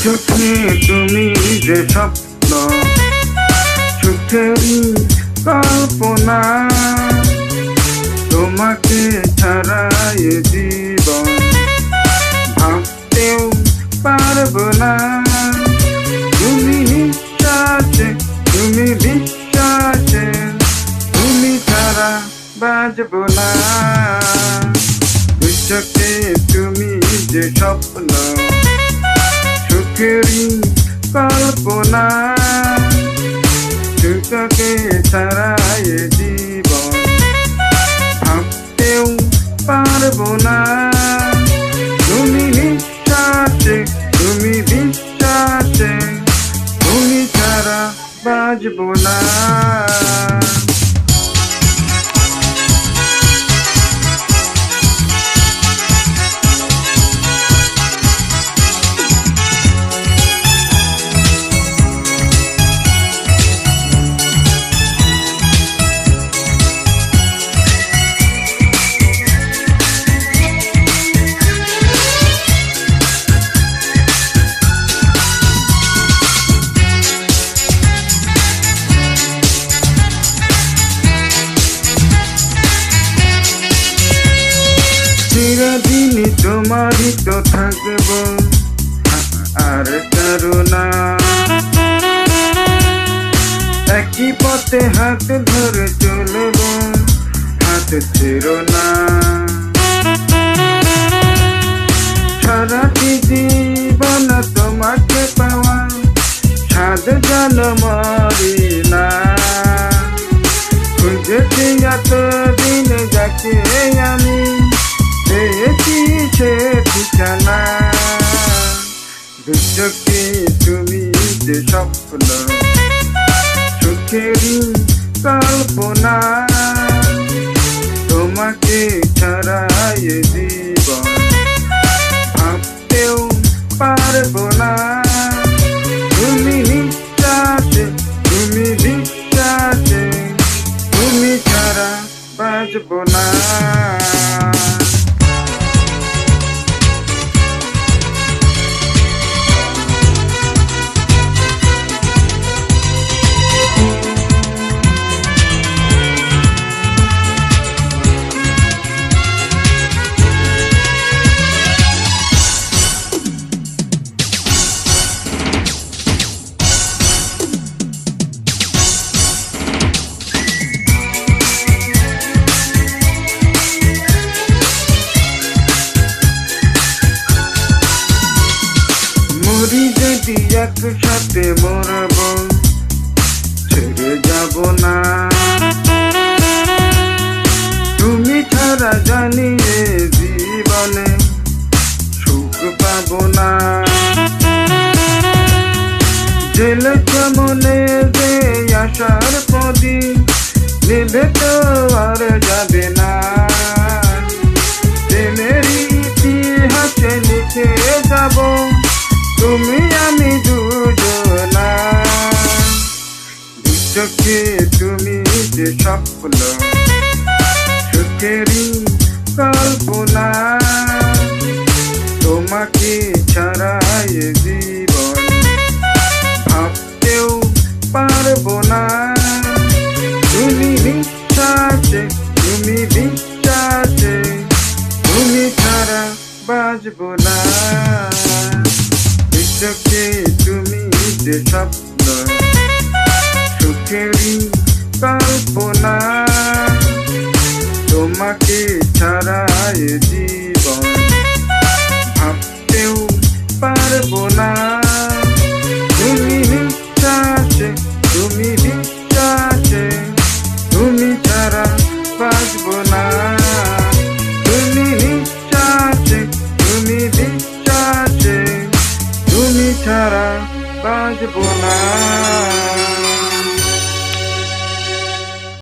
চোখে তুমি যে স্বপ্ন, সুখেরই কল্পনা, তোমাকে ছাড়া এ জীবন ভাবতেও পারবো না। তুমি নিঃশ্বাসে, তুমি বিশ্বাসে, তুমি ছাড়া বাঁচবো না। চোখে তুমি যে স্বপ্ন, সুখেরই কল্পনা, সুখকে ছাড়া এ জীবন ভাবতেও পারবো না। তুমি নিঃশ্বাসে, তুমি বিশ্বাসে, তুমি ছাড়া বাঁচবো না। চিরদিন তোমারই তো থাকব, আর কারো না। একই পথে হাত ধরে চলব, হাত ছেড়ো না। সারাটি জীবন তোমাকে পাওয়া স্বাদ যেন মরি না। খুঁজেছি এতদিন যাকে আমি, পেয়েছি সে ঠিকানা। চোখে তুমি যে স্বপ্ন, সুখেরই কল্পনা, তোমাকে ছাড়া এ জীবন ভাবতেও পারবো না। তুমি নিঃশ্বাসে, তুমি বিশ্বাসে, তুমি ছাড়া বাঁচবো না। মরি যদি একসাথে মরব, ছেড়ে যাব না। তুমি ছাড়া জানি এ জীবনে সুখ পাবো না। জেলে মনে যে আশার প্রদীপ, নিভে তো আর যাবে না। প্রেমের ইতিহাসে লিখে যাব, তুমি আমি দুজনা। চোখে তুমি যে স্বপ্ন, সুখেরই কল্পনা, তোমাকে ছাড়া এ জীবন ভাবতেও পারবো না। তুমি বিশ্বাসে, তুমি বিশ্বাসে, তুমি ছাড়া বাঁচবো না। চোখে তুমি যে স্বপ্ন, সুখেরই কল্পনা, তোমাকে ছাড়া এ জীবন ভাবতেও পারবো না। তুমি নিঃশ্বাসে, তুমি বিশ্বাসে, তুমি ছাড়া বাঁচবো না। তুমি নিঃশ্বাসে, তুমি বিশ্বাসে, তুমি ছাড়া বাঁচবো না।